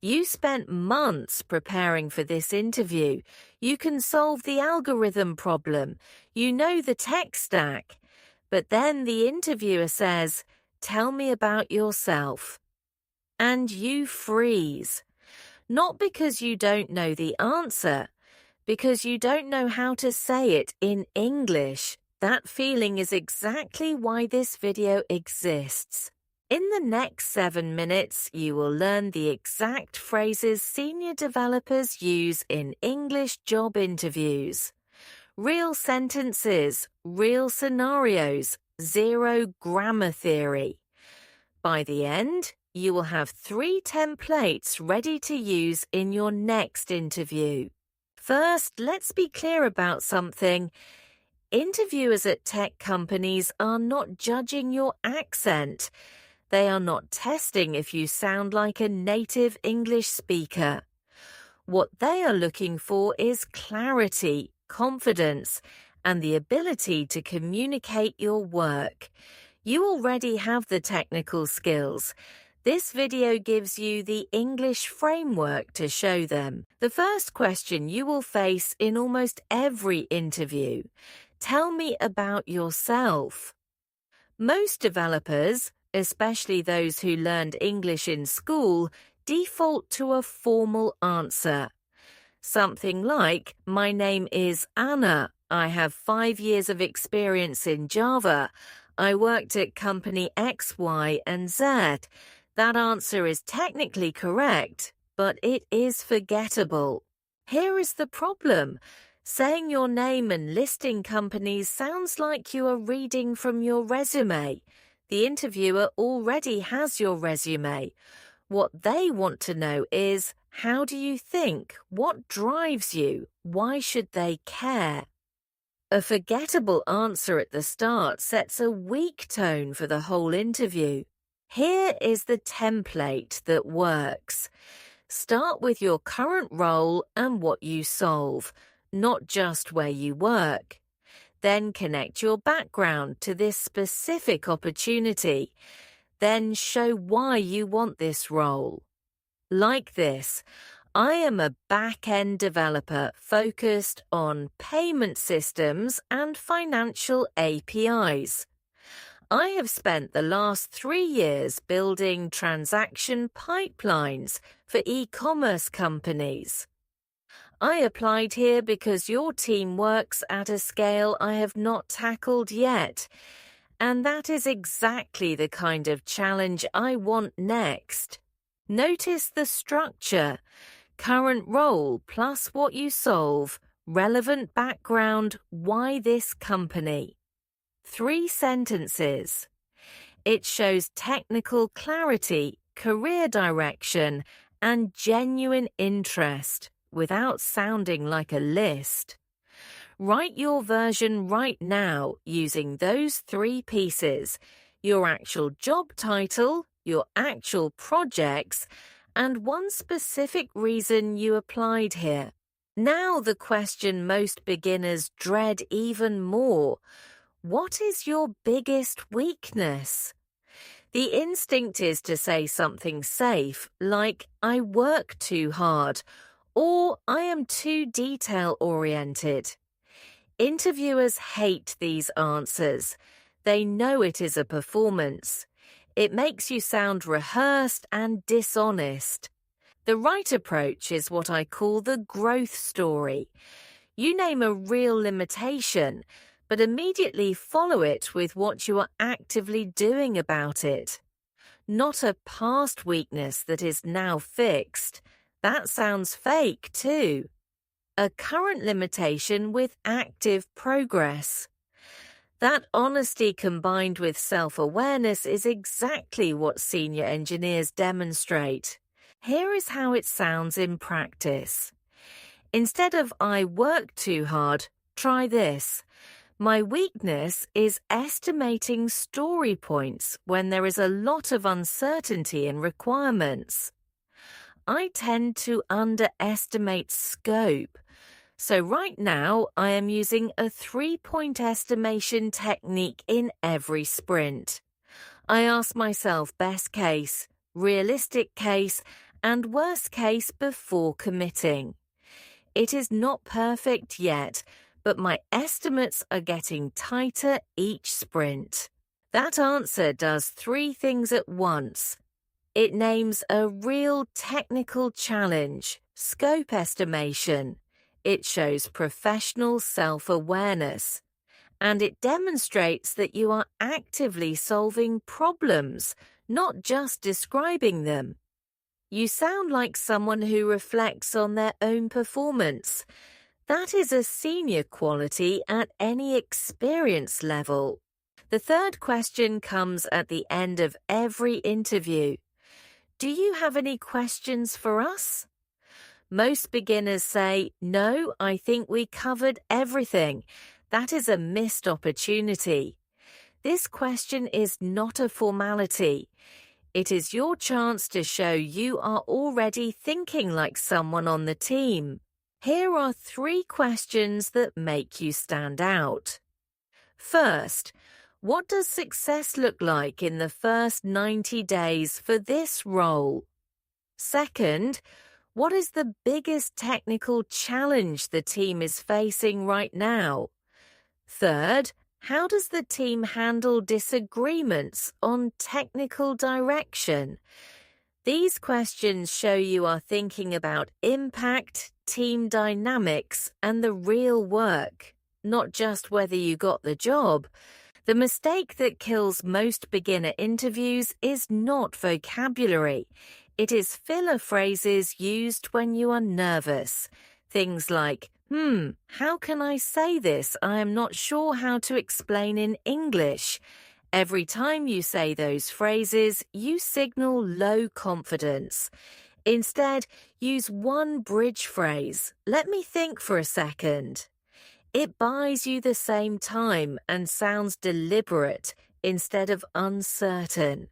You spent months preparing for this interview. You can solve the algorithm problem. You know the tech stack. But then the interviewer says, "Tell me about yourself." And you freeze. Not because you don't know the answer, because you don't know how to say it in English. That feeling is exactly why this video exists. In the next 7 minutes, you will learn the exact phrases senior developers use in English job interviews. Real sentences, real scenarios, zero grammar theory. By the end, you will have 3 templates ready to use in your next interview. First, let's be clear about something. Interviewers at tech companies are not judging your accent. They are not testing if you sound like a native English speaker. What they are looking for is clarity, confidence, and the ability to communicate your work. You already have the technical skills. This video gives you the English framework to show them. The first question you will face in almost every interview: tell me about yourself. Most developers, especially those who learned English in school, default to a formal answer. Something like, "My name is Anna. I have 5 years of experience in Java. I worked at company X, Y, and Z." That answer is technically correct, but it is forgettable. Here is the problem. Saying your name and listing companies sounds like you are reading from your resume. The interviewer already has your resume. What they want to know is, how do you think? What drives you? Why should they care? A forgettable answer at the start sets a weak tone for the whole interview. Here is the template that works. Start with your current role and what you solve, not just where you work. Then connect your background to this specific opportunity. Then show why you want this role. Like this: I am a back-end developer focused on payment systems and financial APIs. I have spent the last 3 years building transaction pipelines for e-commerce companies. I applied here because your team works at a scale I have not tackled yet, and that is exactly the kind of challenge I want next. Notice the structure: current role plus what you solve, relevant background, why this company. 3 sentences. It shows technical clarity, career direction, and genuine interest without sounding like a list. Write your version right now using those 3 pieces: your actual job title, your actual projects, and one specific reason you applied here. Now the question most beginners dread even more: what is your biggest weakness? The instinct is to say something safe, like, "I work too hard," or "I am too detail-oriented." Interviewers hate these answers. They know it is a performance. It makes you sound rehearsed and dishonest. The right approach is what I call the growth story. You name a real limitation, but immediately follow it with what you are actively doing about it. Not a past weakness that is now fixed. That sounds fake too. A current limitation with active progress. That honesty combined with self-awareness is exactly what senior engineers demonstrate. Here is how it sounds in practice. Instead of "I work too hard," try this: "My weakness is estimating story points when there is a lot of uncertainty in requirements. I tend to underestimate scope. So right now I am using a 3-point estimation technique in every sprint. I ask myself best case, realistic case, and worst case before committing. It is not perfect yet, but my estimates are getting tighter each sprint. That answer does three things at once. It names a real technical challenge, scope estimation. It shows professional self-awareness. And it demonstrates that you are actively solving problems, not just describing them. You sound like someone who reflects on their own performance. That is a senior quality at any experience level. The third question comes at the end of every interview. Do you have any questions for us? Most beginners say, no, I think we covered everything. That is a missed opportunity. This question is not a formality. It is your chance to show you are already thinking like someone on the team. Here are three questions that make you stand out. First, what does success look like in the first 90 days for this role? Second, what is the biggest technical challenge the team is facing right now? Third, how does the team handle disagreements on technical direction? These questions show you are thinking about impact, team dynamics, and the real work, not just whether you got the job. The mistake that kills most beginner interviews is not vocabulary. It is filler phrases used when you are nervous. Things like, how can I say this? I am not sure how to explain in English. Every time you say those phrases, you signal low confidence. Instead, use one bridge phrase. Let me think for a second. It buys you the same time and sounds deliberate instead of uncertain.